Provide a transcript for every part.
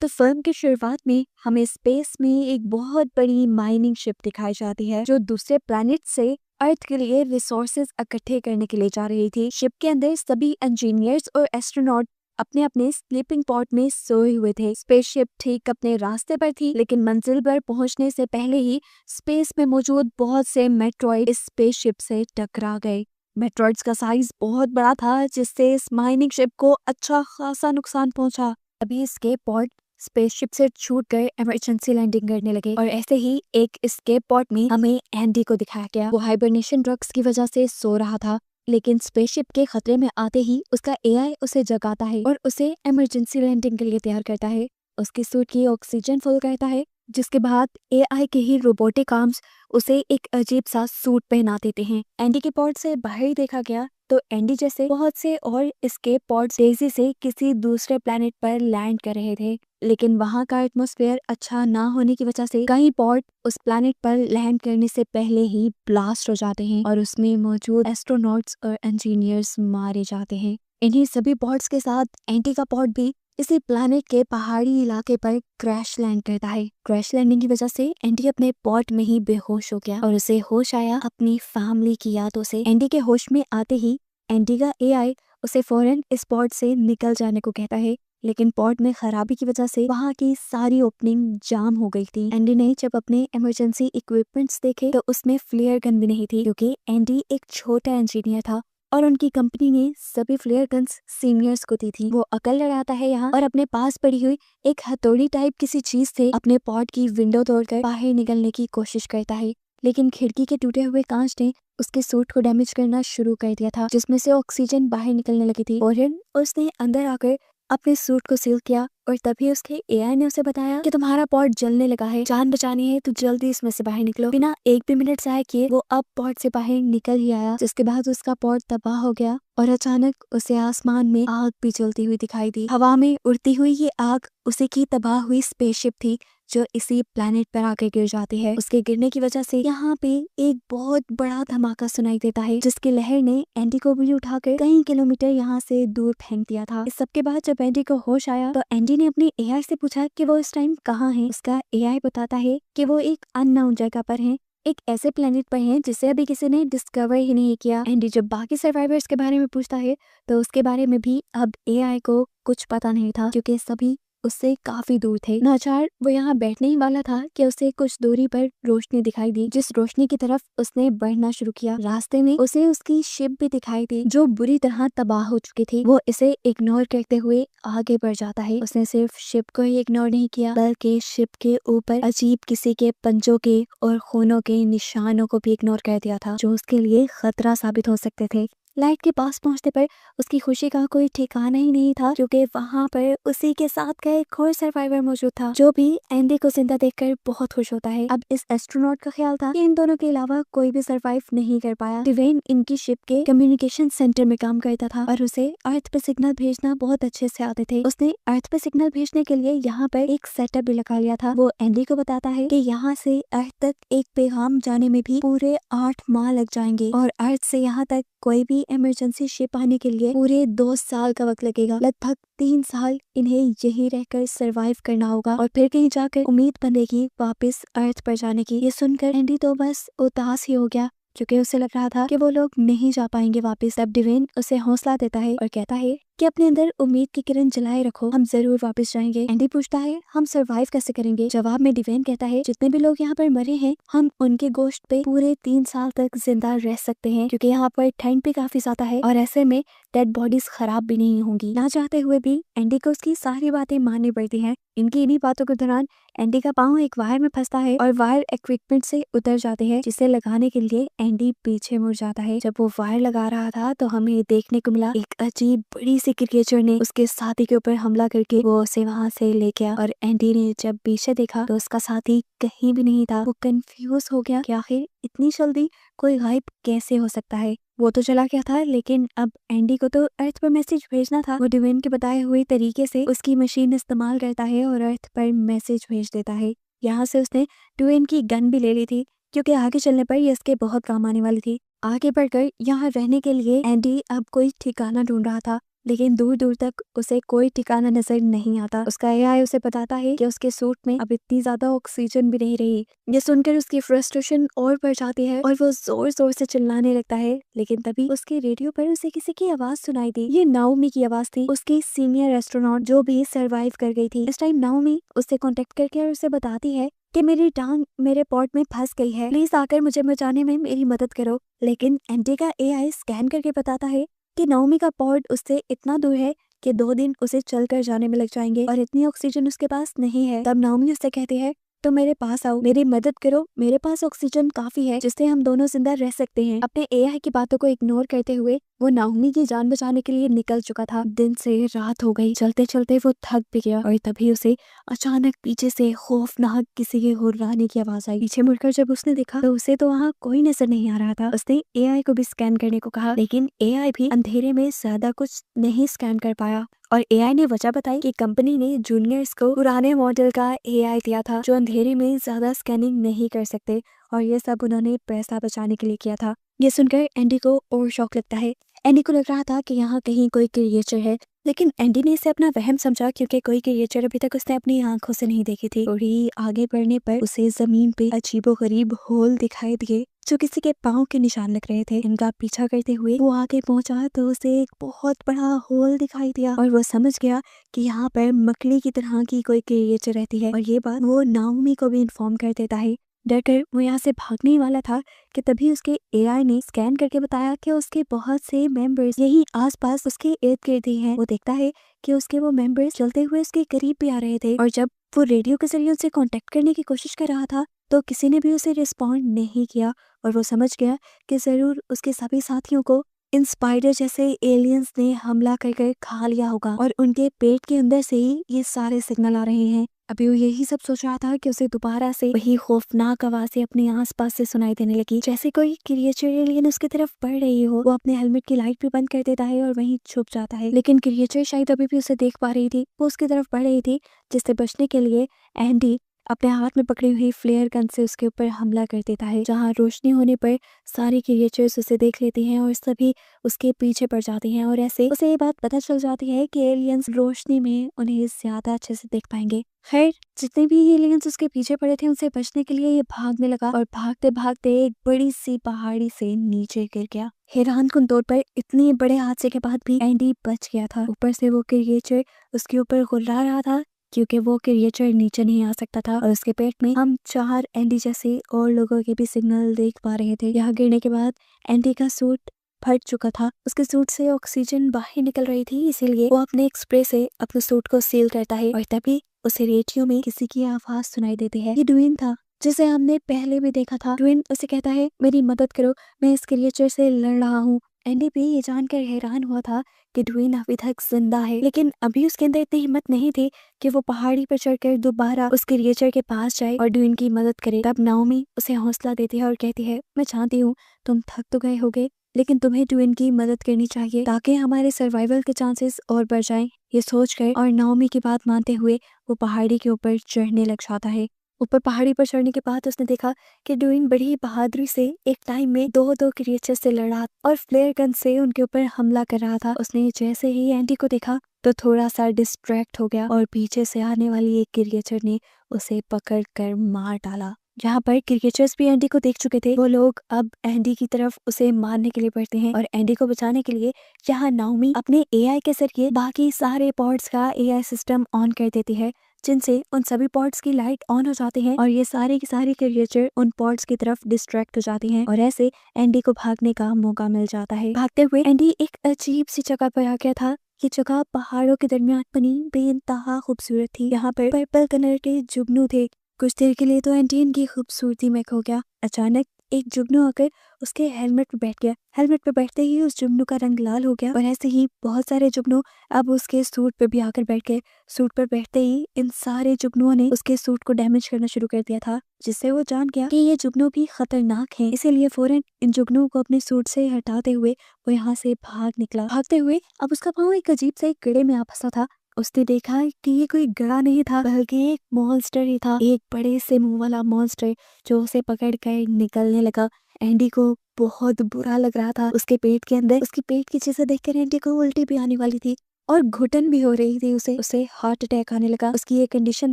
तो फिल्म की शुरुआत में हमें स्पेस में एक बहुत बड़ी माइनिंग शिप दिखाई जाती है जो दूसरे प्लैनेट से अर्थ के लिए रिसोर्सेज इकट्ठे करने के लिए जा रही थी। शिप के अंदर सभी इंजीनियर्स और एस्ट्रोनॉट अपने अपने स्लीपिंग पॉड में सोए हुए थे। स्पेसशिप ठीक अपने रास्ते पर थी, लेकिन मंजिल पर पहुंचने से पहले ही स्पेस में मौजूद बहुत से मेट्रॉइड इस स्पेसशिप से टकरा गए। मेट्रॉइड्स का साइज बहुत बड़ा था, जिससे इस माइनिंग शिप को अच्छा खासा नुकसान पहुंचा। अभी इसके पॉड स्पेसशिप से छूट कर इमरजेंसी लैंडिंग करने लगे और ऐसे ही एक एस्केप पॉड में हमें एंडी को दिखाया गया। वो हाइबरनेशन ड्रग्स की वजह से सो रहा था, लेकिन स्पेसशिप के खतरे में आते ही उसका एआई उसे जगाता है और उसे इमरजेंसी लैंडिंग के लिए तैयार करता है। उसकी सूट की ऑक्सीजन फुल करता है, जिसके बाद एआई के ही रोबोटिक आर्म्स उसे एक अजीब सा सूट पहना देते हैं। एंडी के पॉड से बाहर देखा गया तो एंडी जैसे बहुत से और एस्केप पॉड्स तेजी से किसी दूसरे प्लेनेट पर लैंड कर रहे थे, लेकिन वहां का एटमॉस्फेयर अच्छा ना होने की वजह से कई पॉड उस प्लेनेट पर लैंड करने से पहले ही ब्लास्ट हो जाते हैं और उसमें मौजूद एस्ट्रोनॉट्स और इंजीनियर्स मारे जाते हैं। इन्हीं सभी पॉड्स के साथ एंटी का पॉड भी इसी प्लैनेट के पहाड़ी इलाके पर क्रैश लैंड करता है। क्रैश लैंडिंग की वजह से एंडी अपने पॉड में ही बेहोश हो गया और उसे होश आया अपनी फैमिली की यादों से। एंडी के होश में आते ही एंडी का एआई उसे फौरन इस पॉड से निकल जाने को कहता है, लेकिन पॉड में खराबी की वजह से वहाँ की सारी ओपनिंग जाम हो गई थी। एंडी ने जब अपने इमरजेंसी इक्विपमेंट्स देखे तो उसमें फ्लेयर गन भी नहीं थी, क्योंकि एंडी एक छोटा इंजीनियर था और उनकी कंपनी ने सभी फ्लेयर गन्स सीनियर्स को दी थी। वो अकल लगाता है यहाँ और अपने पास पड़ी हुई एक हथौड़ी टाइप किसी चीज से अपने पॉड की विंडो तोड़कर बाहर निकलने की कोशिश करता है, लेकिन खिड़की के टूटे हुए कांच ने उसके सूट को डैमेज करना शुरू कर दिया था, जिसमें से ऑक्सीजन बाहर निकलने लगी थी। और उसने अंदर आकर अपने सूट को सील किया और तभी उसके एआई ने उसे बताया कि तुम्हारा पॉड जलने लगा है, जान बचानी है तो जल्दी इसमें से बाहर निकलो। बिना एक भी मिनट जाया किए वो अब पॉड से बाहर निकल ही आया, जिसके बाद उसका पॉड तबाह हो गया और अचानक उसे आसमान में आग भी जलती हुई दिखाई दी। हवा में उड़ती हुई ये आग उसी की तबाह हुई स्पेसशिप थी जो इसी प्लेनेट पर आकर गिर जाती है। उसके गिरने की वजह से यहाँ पे एक बहुत बड़ा धमाका सुनाई देता है, जिसकी लहर ने एंडी को भी उठाकर कई किलोमीटर यहाँ से दूर फेंक दिया था। इस सब के बाद जब एंडी को होश आया तो एंडी ने अपने एआई से पूछा कि वो इस टाइम कहाँ है। उसका एआई बताता है कि वो एक अननोन जगह पर है, एक ऐसे प्लेनेट पर है जिसे अभी किसी ने डिस्कवर ही नहीं किया। एंडी जब बाकी सर्वाइवर्स के बारे में पूछता है तो उसके बारे में भी अब एआई को कुछ पता नहीं था, क्योंकि सभी उससे काफी दूर थे। नाचार वो यहाँ बैठने ही वाला था कि उसे कुछ दूरी पर रोशनी दिखाई दी, जिस रोशनी की तरफ उसने बढ़ना शुरू किया। रास्ते में उसे उसकी शिप भी दिखाई दी जो बुरी तरह तबाह हो चुकी थी। वो इसे इग्नोर करते हुए आगे बढ़ जाता है। उसने सिर्फ शिप को ही इग्नोर नहीं किया, बल्कि शिप के ऊपर अजीब किसी के पंजों के और खूनों के निशानों को भी इग्नोर कर दिया था, जो उसके लिए खतरा साबित हो सकते थे। लाइट के पास पहुंचने पर उसकी खुशी का कोई ठिकाना ही नहीं था, क्योंकि वहां पर उसी के साथ का एक और सर्वाइवर मौजूद था, जो भी एंडी को जिंदा देखकर बहुत खुश होता है। अब इस एस्ट्रोनॉट का ख्याल था कि इन दोनों के अलावा कोई भी सर्वाइव नहीं कर पाया। डिवेन इनकी शिप के कम्युनिकेशन सेंटर में काम करता था और उसे अर्थ पे सिग्नल भेजना बहुत अच्छे से आते थे। उसने अर्थ पे सिग्नल भेजने के लिए यहाँ पर एक सेटअप भी लगा लिया था। वो एंडी को बताता है कि यहाँ से अर्थ तक एक पैगाम जाने में भी पूरे 8 माह लग जाएंगे और अर्थ से यहाँ तक कोई भी इमरजेंसी शिप आने के लिए पूरे 2 साल का वक्त लगेगा। लगभग 3 साल इन्हें यही रहकर सरवाइव करना होगा और फिर कहीं जाकर उम्मीद बंधेगी वापस अर्थ पर जाने की। ये सुनकर एंडी तो बस उदास ही हो गया, क्योंकि उसे लग रहा था कि वो लोग नहीं जा पाएंगे वापस। तब डिवेन उसे हौसला देता है और कहता है कि अपने अंदर उम्मीद की किरण जलाए रखो, हम जरूर वापस जाएंगे। एंडी पूछता है हम सरवाइव कैसे करेंगे। जवाब में डिवेन कहता है जितने भी लोग यहाँ पर मरे हैं हम उनके गोश्त पे पूरे 3 साल तक जिंदा रह सकते हैं, क्योंकि यहाँ पर ठंड भी काफी ज्यादा है और ऐसे में डेड बॉडीज खराब भी नहीं होंगी। ना चाहते हुए भी एंडी को उसकी सारी बातें माननी पड़ती हैं। इनकी इन्हीं बातों के दौरान एंडी का पाँव एक वायर में फंसता है और वायर इक्विपमेंट से उतर जाते हैं, जिसे लगाने के लिए एंडी पीछे मुड़ जाता है। जब वो वायर लगा रहा था तो हमें देखने को मिला एक अजीब बड़ी सी क्रिएचर ने उसके साथी के ऊपर हमला करके वो उसे वहां से ले गया। और एंडी ने जब पीछे देखा तो उसका साथी कहीं भी नहीं था। वो कंफ्यूज हो गया कि आखिर इतनी जल्दी कोई गायब कैसे हो सकता है। वो तो चला गया था, लेकिन अब एंडी को तो अर्थ पर मैसेज भेजना था। वो डिवेन के बताए हुए तरीके से उसकी मशीन इस्तेमाल करता है और अर्थ पर मैसेज भेज देता है। यहाँ से उसने डिवेन की गन भी ले ली थी, क्योंकि आगे चलने पर ये इसके बहुत काम आने वाली थी। आगे बढ़कर यहाँ रहने के लिए एंडी अब कोई ठिकाना ढूंढ रहा था। लेकिन दूर दूर तक उसे कोई ठिकाना नजर नहीं आता। उसका एआई उसे बताता है कि उसके सूट में अब इतनी ज्यादा ऑक्सीजन भी नहीं रही। ये सुनकर उसकी फ्रस्ट्रेशन और बढ़ जाती है और वो जोर जोर से चिल्लाने लगता है। लेकिन तभी उसके रेडियो पर उसे किसी की आवाज सुनाई दी। ये नाओमी की आवाज थी, उसकी सीनियर एस्ट्रोनॉट जो भी सर्वाइव कर गई थी। इस टाइम नाओमी उससे कॉन्टेक्ट करके और उसे बताती है कि मेरी टांग मेरे पॉट में फंस गई है, प्लीज आकर मुझे बचाने में मेरी मदद करो। लेकिन एंडी का एआई स्कैन करके बताता है कि नाओमी का पॉट उससे इतना दूर है कि 2 दिन उसे चलकर जाने में लग जाएंगे और इतनी ऑक्सीजन उसके पास नहीं है। तब नाओमी उससे कहती है तो मेरे पास आओ, मेरी मदद करो, मेरे पास ऑक्सीजन काफी है जिससे हम दोनों जिंदा रह सकते हैं। अपने एआई की बातों को इग्नोर करते हुए वो नाओमी की जान बचाने के लिए निकल चुका था। दिन से रात हो गई, चलते चलते वो थक भी गया और तभी उसे अचानक पीछे से खौफनाक किसी के हुर्राने की आवाज आई। पीछे मुड़कर जब उसने देखा तो उसे तो वहाँ कोई नजर नहीं आ रहा था। उसने एआई को भी स्कैन करने को कहा, लेकिन एआई भी अंधेरे में ज्यादा कुछ नहीं स्कैन कर पाया और एआई ने वजह बताई कि कंपनी ने जूनियर्स को पुराने मॉडल का एआई दिया था जो अंधेरे में ज्यादा स्कैनिंग नहीं कर सकते और ये सब उन्होंने पैसा बचाने के लिए किया था। ये सुनकर एंडी को और शौक लगता है। एंडी को लग रहा था कि यहाँ कहीं कोई क्रिएचर है, लेकिन एंडी ने इसे अपना वहम समझा क्योंकि कोई क्रिएचर अभी तक उसने अपनी आंखों से नहीं देखी थी। थोड़ी आगे बढ़ने पर उसे जमीन पे अजीबोगरीब होल दिखाई दिए जो किसी के पाँव के निशान लग रहे थे। इनका पीछा करते हुए वो आगे पहुंचा तो उसे एक बहुत बड़ा होल दिखाई दिया और वो समझ गया कि यहाँ पर मकड़ी की तरह की कोई क्रिएचर रहती है और ये बात वो नाओमी को भी इन्फॉर्म कर देता है। डरकर वो यहाँ से भागने ही वाला था कि तभी उसके एआई ने स्कैन करके बताया कि उसके बहुत से मेंबर्स यही आसपास उसके इर्द गिर्द ही हैं। वो देखता है कि उसके वो मेंबर्स चलते हुए उसके करीब भी आ रहे थे और जब वो रेडियो के जरिए उनसे कांटेक्ट करने की कोशिश कर रहा था तो किसी ने भी उसे रिस्पॉन्ड नहीं किया और वो समझ गया कि जरूर उसके सभी साथियों को इन स्पाइडर जैसे एलियंस ने हमला कर खा लिया होगा और उनके पेट के अंदर से ही ये सारे सिग्नल आ रहे हैं। अभी वो यही सब सोच रहा था कि उसे दोबारा से वही खौफनाक आवाजें अपने आसपास से सुनाई देने लगी, जैसे कोई क्रिएचर एलियन उसकी तरफ बढ़ रही हो। वो अपने हेलमेट की लाइट भी बंद कर देता है और वहीं छुप जाता है, लेकिन क्रिएचर शायद अभी भी उसे देख पा रही थी। वो उसकी तरफ बढ़ रही थी जिससे बचने के लिए एंडी अपने हाथ में पकड़ी हुई फ्लेयर गन से उसके ऊपर हमला कर देता है। जहाँ रोशनी होने पर सारी क्रिएचर्स उसे देख लेती हैं और सभी उसके पीछे पड़ जाती हैं और ऐसे उसे ये बात पता चल जाती है कि एलियंस रोशनी में उन्हें ज्यादा अच्छे से देख पाएंगे। खैर जितने भी एलियंस उसके पीछे पड़े थे उनसे बचने के लिए ये भागने लगा और भागते भागते एक बड़ी सी पहाड़ी से नीचे गिर गया। हैरानकुन तौर पर इतने बड़े हादसे के बाद भी एंडी बच गया था। ऊपर से वो क्रिएचर उसके ऊपर गुर्रा रहा था क्योंकि वो क्रिएचर नीचे नहीं आ सकता था और उसके पेट में हम 4 एंडी जैसे और लोगों के भी सिग्नल देख पा रहे थे। यहाँ गिरने के बाद एंडी का सूट फट चुका था, उसके सूट से ऑक्सीजन बाहर निकल रही थी, इसीलिए वो अपने एक स्प्रे से अपने सूट को सील करता है और तभी उसे रेडियो में किसी की आवाज सुनाई देती है। ये ड्वेन था जिसे हमने पहले भी देखा था। ड्वेन उसे कहता है मेरी मदद करो, मैं इस क्रिएचर से लड़ रहा हूँ। एंडी भी ये जानकर हैरान हुआ था कि ड्वेन अभी तक जिंदा है, लेकिन अभी उसके अंदर इतनी हिम्मत नहीं थी कि वो पहाड़ी पर चढ़कर दोबारा उस क्रिएचर के पास जाए और ड्वेन की मदद करे। तब नाओमी उसे हौसला देती है और कहती है मैं जानती हूँ तुम थक तो गए होगे, लेकिन तुम्हें ड्वेन की मदद करनी चाहिए ताकि हमारे सर्वाइवल के चांसेस और बढ़ जाएं। ये सोचकर और नाओमी की बात मानते हुए वो पहाड़ी के ऊपर चढ़ने लग जाता है। ऊपर पहाड़ी पर चढ़ने के बाद उसने देखा कि ड्वेन बड़ी बहादुरी से एक टाइम में दो क्रिएचर से लड़ा और फ्लेयर गन से उनके ऊपर हमला कर रहा था। उसने जैसे ही एंडी को देखा तो थोड़ा सा डिस्ट्रैक्ट हो गया और पीछे से आने वाली एक क्रिएचर ने उसे पकड़ कर मार डाला। जहाँ पर क्रिकेटर्स भी एंडी को देख चुके थे, वो लोग अब एंडी की तरफ उसे मारने के लिए बढ़ते हैं और एंडी को बचाने के लिए यहाँ नाओमी अपने एआई के जरिए बाकी सारे पॉड्स का एआई सिस्टम ऑन कर देती है, जिनसे उन सभी पॉड्स की लाइट ऑन हो जाती है और ये सारे की सारी क्रिएचर उन पॉड्स की तरफ डिस्ट्रैक्ट हो जाती हैं और ऐसे एंडी को भागने का मौका मिल जाता है। भागते हुए एंडी एक अजीब सी जगह पर आ गया था। ये जगह पहाड़ों के दरमियान बनी बेइंतहा खूबसूरत थी। यहाँ पर पर्पल कलर के जुगनू थे। कुछ देर के लिए तो एंटीन की खूबसूरती में खो गया। अचानक एक जुगनू आकर उसके हेलमेट पर बैठ गया। हेलमेट पर बैठते ही उस जुगनू का रंग लाल हो गया और ऐसे ही बहुत सारे जुगनू अब उसके सूट पे भी आकर बैठ गए। सूट पर बैठते ही इन सारे जुगनुओं ने उसके सूट को डैमेज करना शुरू कर दिया था, जिससे वो जान गया कि ये जुगनू भी खतरनाक हैं। इसीलिए फौरन इन जुगनुओं को अपने सूट से हटाते हुए वो यहाँ से भाग निकला। भागते हुए अब उसका पाँव एक अजीब से एक कीड़े में आ फंसा था। उसने देखा कि ये कोई गड़ा नहीं था बल्कि एक मॉन्स्टर ही था, एक बड़े से मुंह वाला मॉन्स्टर जो उसे पकड़ कर निकलने लगा। एंडी को बहुत बुरा लग रहा था उसके पेट के अंदर। उसकी पेट की चीजें देखकर एंडी को उल्टी भी आने वाली थी और घुटन भी हो रही थी। उसे हार्ट अटैक आने लगा। उसकी ये कंडीशन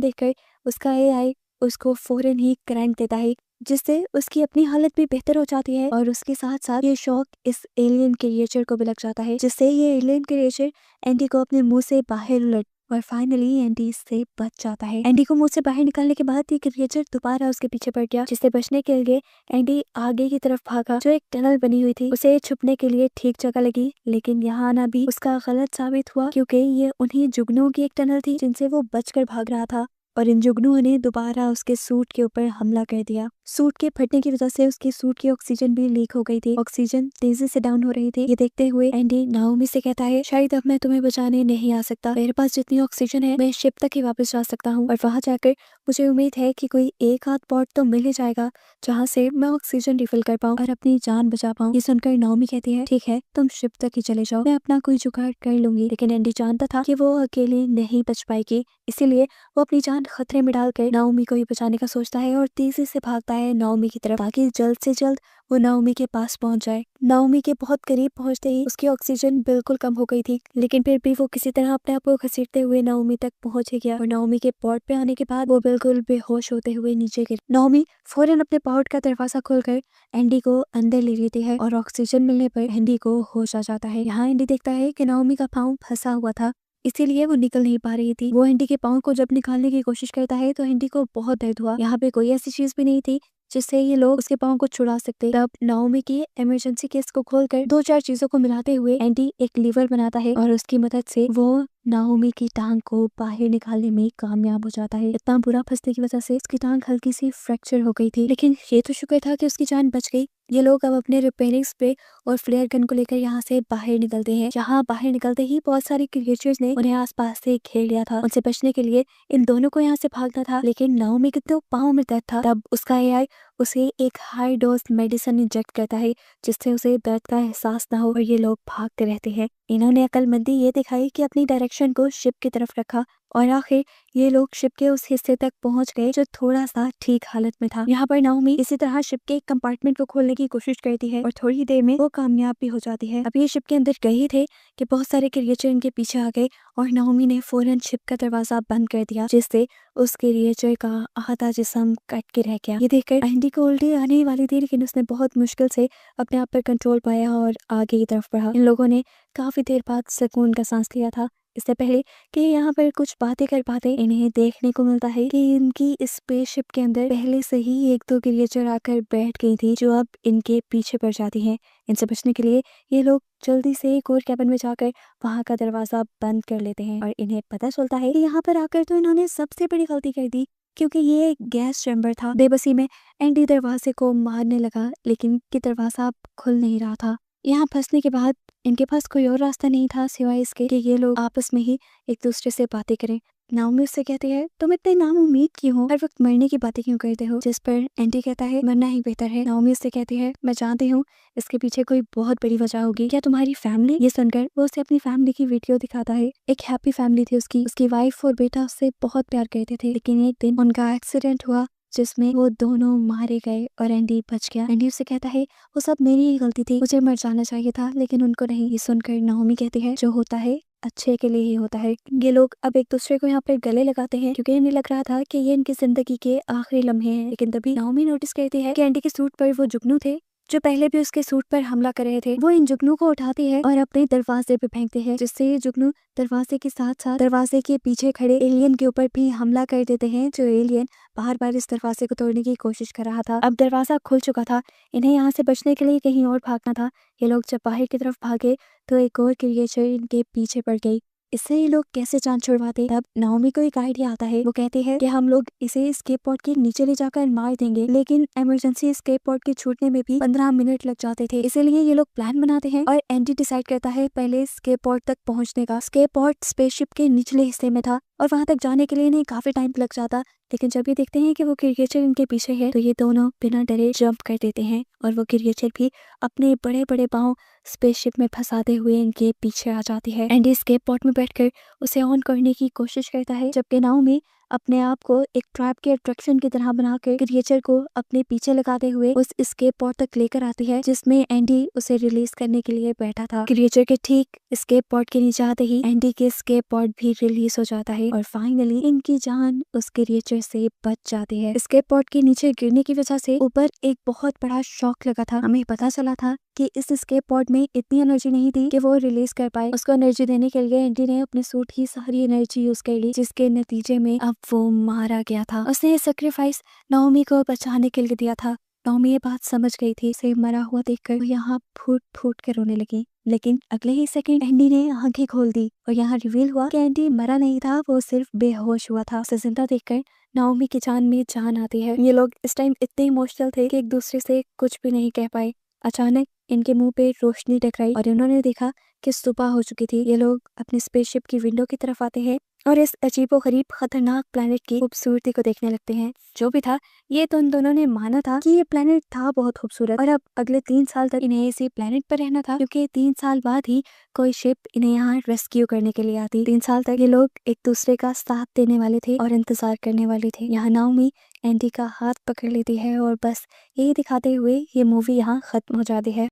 देखकर उसका एआई उसको फौरन ही करंट देता है, जिससे उसकी अपनी हालत भी बेहतर हो जाती है और उसके साथ साथ ये शॉक इस एलियन क्रिएचर को भी लग जाता है, जिससे ये एलियन क्रिएचर एंडी को अपने मुंह से बाहर उलट और फाइनली एंडी इससे बच जाता है। एंडी को मुंह से बाहर निकालने के बाद ये क्रिएचर दोबारा उसके पीछे पड़ गया, जिससे बचने के लिए एंडी आगे की तरफ भागा। जो एक टनल बनी हुई थी उसे छुपने के लिए ठीक जगह लगी, लेकिन यहाँ आना भी उसका गलत साबित हुआ, क्योंकि ये उन्हीं जुगनुओं की एक टनल थी जिनसे वो बचकर भाग रहा था और इन जुगनुओं ने दोबारा उसके सूट के ऊपर हमला कर दिया। सूट के फटने की वजह से उसकी सूट की ऑक्सीजन भी लीक हो गई थी। ऑक्सीजन तेजी से डाउन हो रही थी। ये देखते हुए एंडी नाओमी से कहता है, शायद अब मैं तुम्हें बचाने नहीं आ सकता। मेरे पास जितनी ऑक्सीजन है मैं शिप तक ही वापस जा सकता हूँ और वहां जाकर मुझे उम्मीद है कि कोई एक आध पॉट तो मिल ही जाएगा जहाँ से मैं ऑक्सीजन रिफिल कर पाऊँ और अपनी जान बचा पाऊँ। ये सुनकर नाओमी कहती है, ठीक है तुम शिप तक ही चले जाओ, मैं अपना कोई जुगाड़ कर लूंगी। लेकिन एंडी जानता था कि वो अकेले नहीं बच पाएगी, इसीलिए वो अपनी जान खतरे में डालकर नाओमी को ही बचाने का सोचता है और तेजी से भागता है नाओमी की तरफ, ताकि जल्द से जल्द वो नाओमी के पास पहुंच जाए। नाओमी के बहुत करीब पहुंचते ही उसकी ऑक्सीजन बिल्कुल कम हो गई थी, लेकिन फिर भी वो किसी तरह अपने आप को घसीटते हुए नाओमी तक पहुंच ही गया और नाओमी के पॉट पे आने के बाद वो बिल्कुल बेहोश होते हुए नीचे गिर। नाओमी फौरन अपने पॉट का दरवाजा खोलकर एंडी को अंदर ले लेती है और ऑक्सीजन मिलने पर एंडी को होश आ जाता है। यहाँ एंडी देखता है कि नाओमी का पाँव फंसा हुआ था, इसीलिए वो निकल नहीं पा रही थी। वो एंडी के पाँव को जब निकालने की कोशिश करता है तो एंडी को बहुत दर्द हुआ। यहाँ पे कोई ऐसी चीज भी नहीं थी जिससे ये लोग उसके पाँव को छुड़ा सकते। तब नाओमी की इमरजेंसी केस को खोलकर दो चार चीजों को मिलाते हुए एंडी एक लीवर बनाता है और उसकी मदद से वो नाओमी की टांग को बाहर निकालने में कामयाब हो जाता है। इतना बुरा फंसने की वजह से उसकी टांग हल्की सी फ्रैक्चर हो गई थी, लेकिन ये तो शुक्र था कि उसकी जान बच गई। ये लोग अब अपने रिपेयरिंग स्प्रे और फ्लेयर गन को लेकर यहाँ से बाहर निकलते हैं। जहाँ बाहर निकलते ही बहुत सारे क्रिएचर्स ने उन्हें आसपास से घेर लिया था। उनसे बचने के लिए इन दोनों को यहाँ से भागना था, लेकिन नाओमी के तो पाँव में दर्द था। तब उसका एआई उसे एक हाई डोज मेडिसिन इंजेक्ट करता है, जिससे उसे दर्द का एहसास ना हो और ये लोग भागते रहते हैं। इन्होंने अक्लमंदी ये दिखाई कि अपनी डायरेक्शन को शिप की तरफ रखा और आखिर ये लोग शिप के उस हिस्से तक पहुंच गए जो थोड़ा सा ठीक हालत में था। यहाँ पर नाओमी इसी तरह शिप के एक कंपार्टमेंट को खोलने की कोशिश करती है और थोड़ी देर में वो कामयाब भी हो जाती है। अब ये शिप के अंदर गए थे कि बहुत सारे क्रिएचर इनके पीछे आ गए और नाओमी ने फौरन शिप का दरवाजा बंद कर दिया, जिससे उस क्रिएचर का आधा जिस्म कट के रह गया। ये देखकर एंडी को उल्टी आने वाली थी, लेकिन उसने बहुत मुश्किल से अपने आप पर कंट्रोल पाया और आगे की तरफ बढ़ा। इन लोगों ने काफी देर बाद सुकून का सांस लिया था। इससे पहले कि यहाँ पर कुछ बातें कर पाते, इन्हें देखने को मिलता है कि इनकी इस स्पेसशिप के अंदर पहले से ही एक दो क्रिएचर आकर बैठ गई थी, जो अब इनके पीछे पड़ जाती हैं। इनसे बचने के लिए ये लोग जल्दी से एक और कैबिन में जाकर वहां का दरवाजा बंद कर लेते हैं और इन्हें पता चलता है कि यहाँ पर आकर तो इन्होंने सबसे बड़ी गलती कर दी, क्योंकि ये एक गैस चैम्बर था। बेबसी में एंडी दरवाजे को मारने लगा, लेकिन कि दरवाजा खुल नहीं रहा था। यहाँ फंसने के बाद इनके पास कोई और रास्ता नहीं था सिवाय इसके कि ये लोग आपस में ही एक दूसरे से बातें करें। नाओमी उससे कहती है, तुम इतने नाउम्मीद क्यों हो, हर वक्त मरने की बातें क्यों करते हो? जिस पर एंडी कहता है, मरना ही बेहतर है। नाओमी उससे कहती है, मैं जानती हूँ इसके पीछे कोई बहुत बड़ी वजह होगी। क्या तुम्हारी फैमिली? ये सुनकर वो उसे अपनी फैमिली की वीडियो दिखाता है। एक हैप्पी फैमिली थी उसकी वाइफ और बेटा उससे बहुत प्यार करते थे, लेकिन एक दिन उनका एक्सीडेंट हुआ जिसमें वो दोनों मारे गए और एंडी बच गया। एंडी उससे कहता है, वो सब मेरी ही गलती थी, मुझे मर जाना चाहिए था, लेकिन उनको नहीं। ये सुनकर नाओमी कहती है, जो होता है अच्छे के लिए ही होता है। ये लोग अब एक दूसरे को यहाँ पर गले लगाते हैं, क्योंकि इन्हें लग रहा था कि ये इनकी जिंदगी के आखिरी लम्हे हैं। लेकिन तभी नाओमी नोटिस करती है कि एंडी के सूट पर वो जुगनू थे जो पहले भी उसके सूट पर हमला कर रहे थे। वो इन जुगनू को उठाती है और अपने दरवाजे पे फेंकते हैं, जिससे ये जुगनू दरवाजे के साथ साथ दरवाजे के पीछे खड़े एलियन के ऊपर भी हमला कर देते हैं, जो एलियन बार बार इस दरवाजे को तोड़ने की कोशिश कर रहा था। अब दरवाजा खुल चुका था, इन्हें यहाँ से बचने के लिए कहीं और भागना था। ये लोग जब बाहर की तरफ भागे तो एक और क्रिएचर इनके पीछे पड़ गई। इससे ये लोग कैसे जान छुड़वाते? तब नाओमी को एक आइडिया आता है। वो कहते हैं कि हम लोग इसे स्केप पॉड के नीचे ले जाकर मार देंगे, लेकिन इमरजेंसी स्केप पॉड के छूटने में भी 15 मिनट लग जाते थे। इसीलिए ये लोग प्लान बनाते हैं और एंडी डिसाइड करता है पहले स्केप पॉड तक पहुंचने का। स्केप पॉड स्पेसशिप के निचले हिस्से में था और वहां तक जाने के लिए इन्हें काफी टाइम लग जाता, लेकिन जब ये देखते हैं कि वो क्रिएचर इनके पीछे है तो ये दोनों बिना डरे जंप कर देते हैं और वो क्रिएचर भी अपने बड़े बड़े पाँव स्पेसशिप में फंसाते हुए इनके पीछे आ जाती है। एंडी स्केप पॉड में बैठकर उसे ऑन करने की कोशिश करता है, जबकि नाओमी अपने आप को एक ट्रैप के अट्रैक्शन की तरह बनाकर क्रिएचर को अपने पीछे लगाते हुए उस एस्केप पॉड तक लेकर आती है, जिसमें एंडी उसे रिलीज करने के लिए बैठा था। क्रिएचर के ठीक एस्केप पॉड के नीचे आते ही एंडी के एस्केप पॉड भी रिलीज हो जाता है और फाइनली इनकी जान उस क्रिएचर से बच जाती है। एस्केप पॉड के नीचे गिरने की वजह से ऊपर एक बहुत बड़ा शॉक लगा था। हमें पता चला था कि इस एस्केप पॉड में इतनी एनर्जी नहीं थी कि वो रिलीज कर पाए। उसको एनर्जी देने के लिए एंडी ने अपने सूट की सारी एनर्जी यूज कर ली, जिसके नतीजे में अब वो मारा गया था। उसने सेक्रीफाइस नाओमी को बचाने के लिए दिया था। नाओमी ये बात समझ गई थी। उसे मरा हुआ देखकर वो यहाँ फूट फूट कर रोने लगी, लेकिन अगले ही सेकंड एंडी ने आंखें खोल दी और यहाँ रिवील हुआ कि एंडी मरा नहीं था, वो सिर्फ बेहोश हुआ था। उसे जिंदा देखकर नाओमी की जान में जान आती है। ये लोग इस टाइम इतने इमोशनल थे कि एक दूसरे से कुछ भी नहीं कह पाए। अचानक इनके मुंह पे रोशनी टकराई और इन्होंने देखा कि सुबह हो चुकी थी। ये लोग अपने स्पेसशिप की विंडो की तरफ आते हैं और इस अजीबोगरीब खतरनाक प्लेनेट की खूबसूरती को देखने लगते हैं। जो भी था, ये तो इन दोनों ने माना था कि ये प्लेनेट था बहुत खूबसूरत और अब अगले 3 साल तक इन्हें इसी प्लेनेट पर रहना था, क्योंकि 3 साल बाद ही कोई शिप इन्हें यहाँ रेस्क्यू करने के लिए आती। 3 साल तक ये लोग एक दूसरे का साथ देने वाले थे और इंतजार करने वाले थे। यहाँ नाओमी एंडी का हाथ पकड़ लेती है और बस यही दिखाते हुए ये मूवी यहाँ खत्म हो जाती है।